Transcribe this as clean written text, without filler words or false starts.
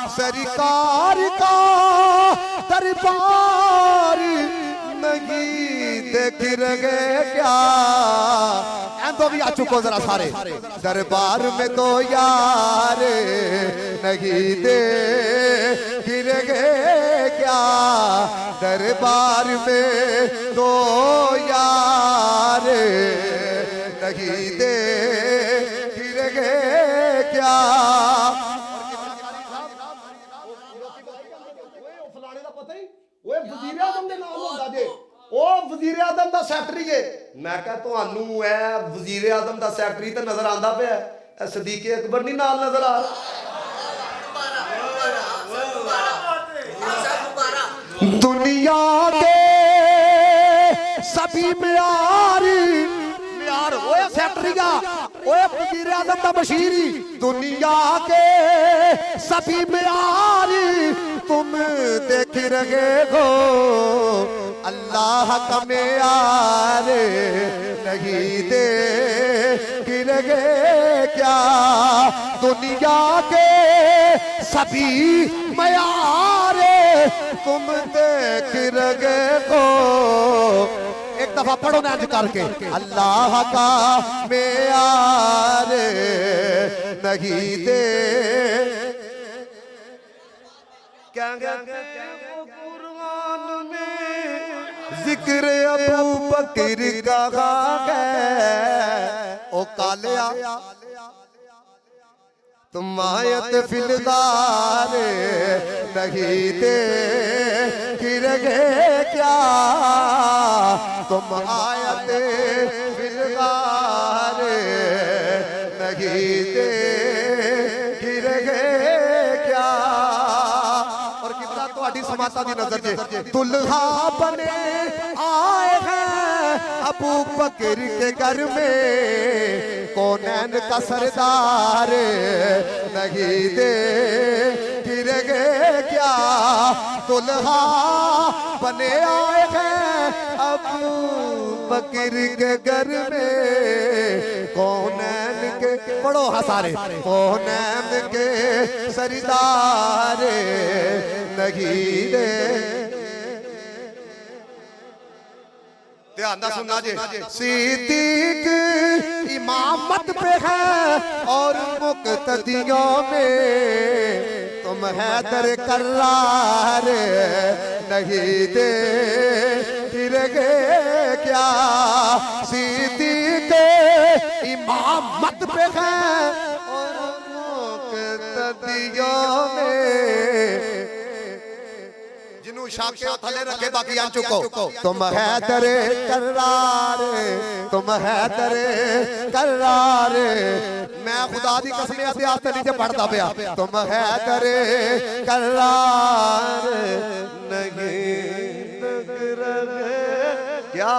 सरकार का दरबार नहीं देख रहे क्या। तो भी आ चुको जरा सारे। दरबार में तो यार नहीं देख रहे क्या। दरबार में तो यार नहीं देख रहे क्या। वजीर आजम के नाम होता जे वजीर आजम का सैकटरी है। मैं कहा तुहानू वजीर आजम का सैकटरी तो नजर आता पे सदीके अकबर नहीं नाल नजर आ रहा। दुनिया के सभी म्यार ओए सैकटरीया ओए वजीर आजम का बशीरी। दुनिया के सभी म्यार तुम देख रहे हो अल्लाह का मेयार नहीं देख रहे क्या। दुनिया के सभी म्यार तुम देख रहे हो। एक दफा पढ़ो ना करके अल्लाह का मेयार नहीं दे। क्या कुरान में जिक्र अबू बकर का है। ओ कालिया तुम आयत फिलदार नहीं देख रहे क्या। तुम आयत फिलदार नहीं देख रहे क्या। और कितना तो समाता दी नजर जे दुल्हा बने आए हैं अबू बकर के घर में। कौनैन का सरदार नहीं देख रहे क्या। दुल्हा बने आए हैं अबू बकर के घर में। कौनैन के पढ़ो हसारे कौनैन के सरदार नहीं दे। ध्यान सुनना जी। सिद्दीक इमामत पे है और मुक्तदियों में तुम हैदर करार नहीं देख रहे क्या। सिद्दीक इमामत पे है और मुक्तदियों में जिन्हों शाके थले रखे बाकी आ चुको। तुम हैदर करार तुम हैदर करार। मैं खुदा दी कसम इतिहास ते नीचे पढ़ता पिया। तुम हैदर करार नहीं देख रहे क्या।